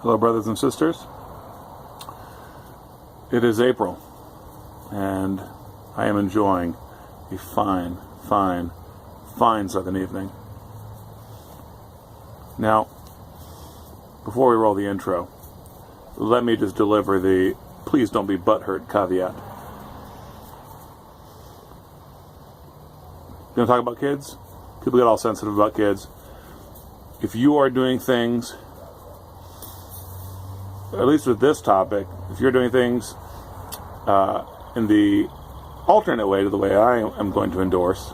Hello, brothers and sisters. It is April, and I am enjoying a fine southern evening. Now, before we roll the intro, let me just deliver the please don't be butthurt caveat. You want to talk about kids? People get all sensitive about kids. If you are doing things, at least with this topic, if you're doing things in the alternate way to the way I am going to endorse,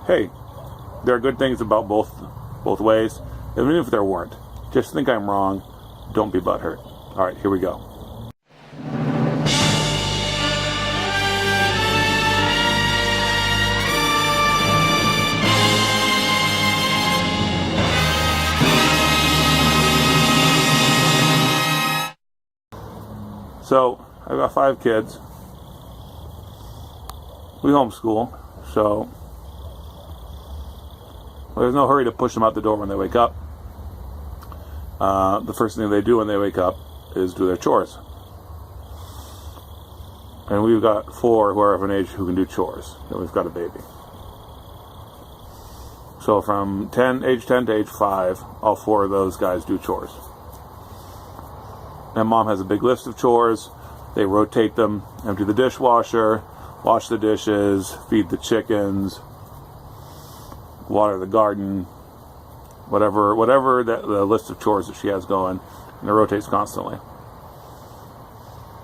hey, there are good things about both ways. Even if there weren't, just think I'm wrong. Don't be butthurt. All right, here we go. So, I've got 5 kids. We homeschool, so there's no hurry to push them out the door when they wake up. The first thing they do when they wake up is do their chores. And we've got 4 who are of an age who can do chores, and we've got a baby. So from age 10 to age 5, all 4 of those guys do chores. And mom has a big list of chores. They rotate them: empty the dishwasher, wash the dishes, feed the chickens, water the garden, whatever the list of chores that she has going, and it rotates constantly.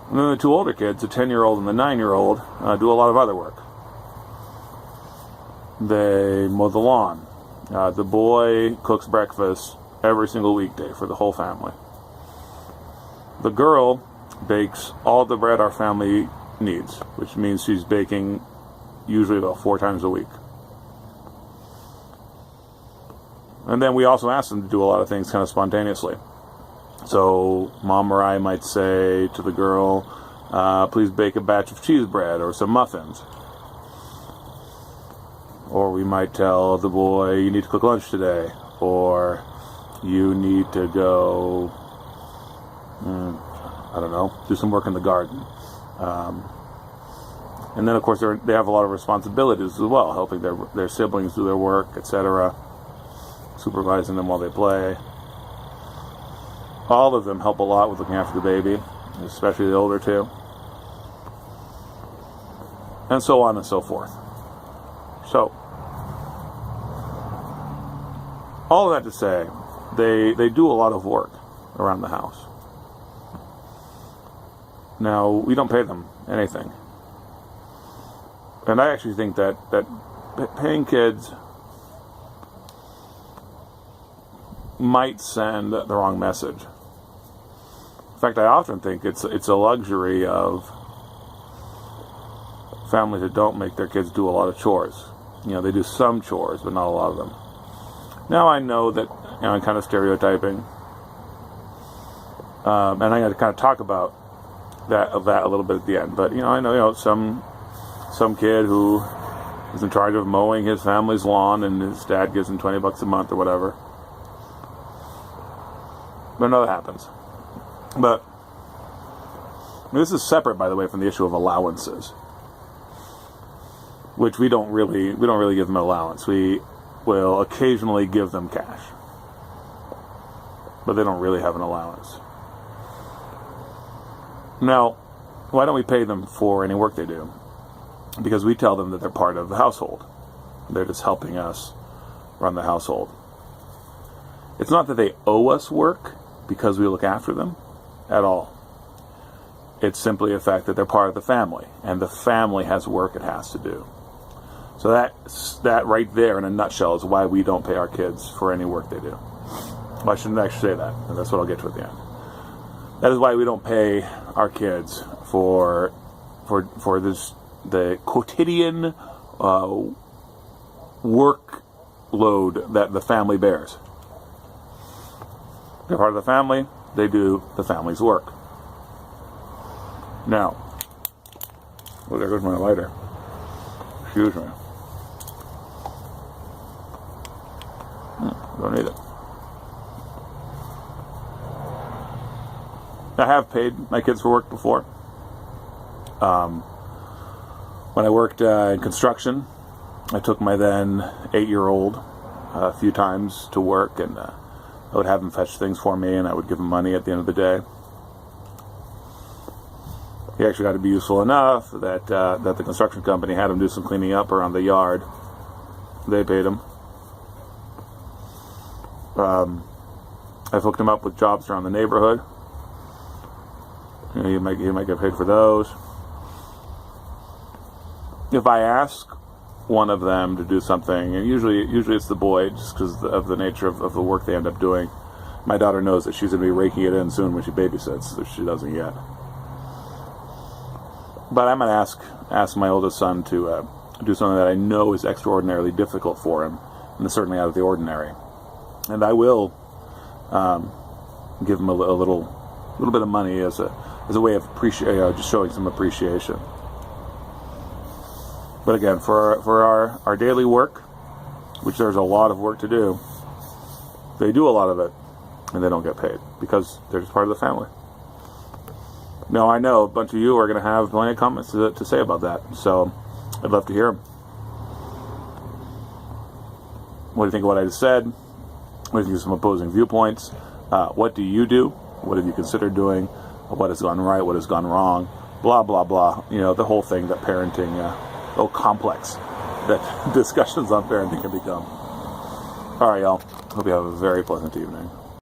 And then the 2 older kids, the 10-year-old and the 9-year-old, do a lot of other work. They mow the lawn. The boy cooks breakfast every single weekday for the whole family. The girl bakes all the bread our family needs, which means she's baking usually about 4 times a week. And then we also ask them to do a lot of things kind of spontaneously. So mom or I might say to the girl, please bake a batch of cheese bread or some muffins. Or we might tell the boy, you need to cook lunch today. Or you need to go, I don't know, do some work in the garden. And then, of course, they have a lot of responsibilities as well, helping their siblings do their work, etc., supervising them while they play. All of them help a lot with looking after the baby, especially the older 2. And so on and so forth. So, all of that to say, they do a lot of work around the house. Now, we don't pay them anything. And I actually think that paying kids might send the wrong message. In fact, I often think it's a luxury of families that don't make their kids do a lot of chores. You know, they do some chores, but not a lot of them. Now, I know that I'm kind of stereotyping, and I'm going to kind of talk about that a little bit at the end. But I know some kid who is in charge of mowing his family's lawn, and his dad gives him $20 a month or whatever. But I know that happens. But this is separate, by the way, from the issue of allowances, which we don't really give them an allowance. We will occasionally give them cash, but they don't really have an allowance. Now, why don't we pay them for any work they do? Because we tell them that they're part of the household. They're just helping us run the household. It's not that they owe us work because we look after them at all. It's simply a fact that they're part of the family, and the family has work it has to do. So that right there in a nutshell is why we don't pay our kids for any work they do. Well, I shouldn't actually say that, and that's what I'll get to at the end. That is why we don't pay our kids for the quotidian workload that the family bears. They're part of the family. They do the family's work. Now, there goes my lighter. Excuse me. Don't need it. I have paid my kids for work before. When I worked in construction, I took my then 8-year-old a few times to work, and I would have him fetch things for me, and I would give him money at the end of the day. He actually got to be useful enough that that the construction company had him do some cleaning up around the yard. They paid him. I've hooked him up with jobs around the neighborhood. You know, he might get paid for those. If I ask one of them to do something, and usually it's the boy, just because of the nature of the work they end up doing. My daughter knows that she's going to be raking it in soon when she babysits, if she doesn't yet. But I'm going to ask my oldest son to do something that I know is extraordinarily difficult for him, and is certainly out of the ordinary. And I will give him a little bit of money as a way of just showing some appreciation. But again, for our daily work, which there's a lot of work to do, they do a lot of it, and they don't get paid because they're just part of the family. Now, I know a bunch of you are going to have plenty of comments to say about that, so I'd love to hear them. What do you think of what I just said? What do you think of some opposing viewpoints? What do you do? What have you considered doing? What has gone right? What has gone wrong? Blah, blah, blah. You know, the whole thing that parenting, complex that discussions on parenting can become. All right, y'all. Hope you have a very pleasant evening.